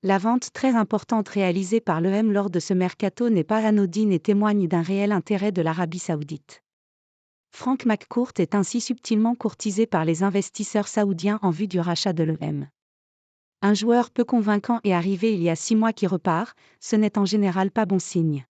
La vente très importante réalisée par l'EM lors de ce mercato n'est pas anodine et témoigne d'un réel intérêt de l'Arabie Saoudite. Frank McCourt est ainsi subtilement courtisé par les investisseurs saoudiens en vue du rachat de l'EM. Un joueur peu convaincant est arrivé il y a 6 mois qui repart, ce n'est en général pas bon signe.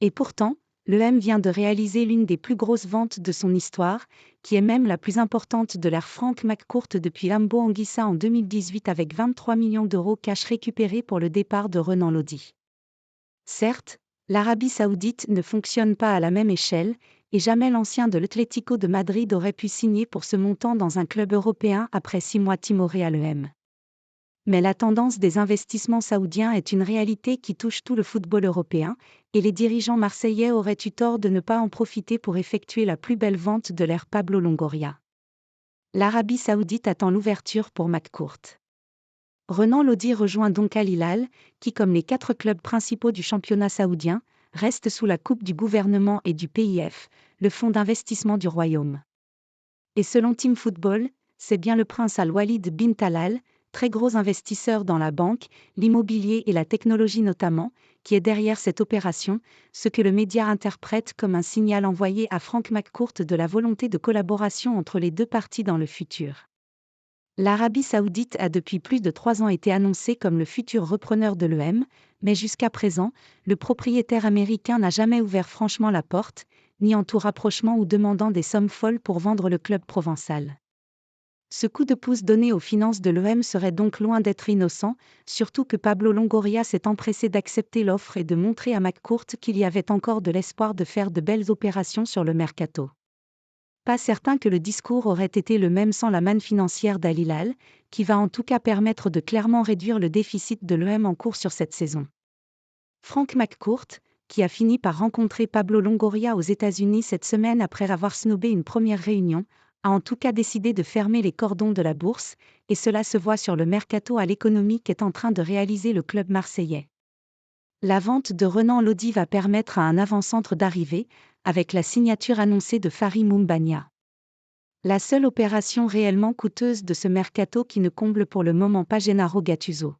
Et pourtant, l'EM vient de réaliser l'une des plus grosses ventes de son histoire, qui est même la plus importante de l'ère Frank McCourt depuis Lambo Anguissa en 2018 avec 23 millions d'euros cash récupérés pour le départ de Renan Lodi. Certes, l'Arabie Saoudite ne fonctionne pas à la même échelle, et jamais l'ancien de l'Atlético de Madrid aurait pu signer pour ce montant dans un club européen après 6 mois timoré à l'EM. Mais la tendance des investissements saoudiens est une réalité qui touche tout le football européen, et les dirigeants marseillais auraient eu tort de ne pas en profiter pour effectuer la plus belle vente de l'ère Pablo Longoria. L'Arabie Saoudite attend l'ouverture pour McCourt. Renan Lodi rejoint donc Al Hilal, qui comme les 4 clubs principaux du championnat saoudien, reste sous la coupe du gouvernement et du PIF, le fonds d'investissement du royaume. Et selon Team Football, c'est bien le prince Al-Walid bin Talal, très gros investisseur dans la banque, l'immobilier et la technologie notamment, qui est derrière cette opération, ce que le média interprète comme un signal envoyé à Frank McCourt de la volonté de collaboration entre les deux parties dans le futur. L'Arabie Saoudite a depuis plus de 3 ans été annoncée comme le futur repreneur de l'EM, mais jusqu'à présent, le propriétaire américain n'a jamais ouvert franchement la porte, ni en tout rapprochement ou demandant des sommes folles pour vendre le club provençal. Ce coup de pouce donné aux finances de l'EM serait donc loin d'être innocent, surtout que Pablo Longoria s'est empressé d'accepter l'offre et de montrer à McCourt qu'il y avait encore de l'espoir de faire de belles opérations sur le mercato. Pas certain que le discours aurait été le même sans la manne financière d'Al Hilal, qui va en tout cas permettre de clairement réduire le déficit de l'EM en cours sur cette saison. Frank McCourt, qui a fini par rencontrer Pablo Longoria aux États-Unis cette semaine après avoir snobé une première réunion, a en tout cas décidé de fermer les cordons de la bourse, et cela se voit sur le mercato à l'économie qu'est en train de réaliser le club marseillais. La vente de Renan Lodi va permettre à un avant-centre d'arriver, avec la signature annoncée de Fary Moumbagna. La seule opération réellement coûteuse de ce mercato qui ne comble pour le moment pas Gennaro Gattuso.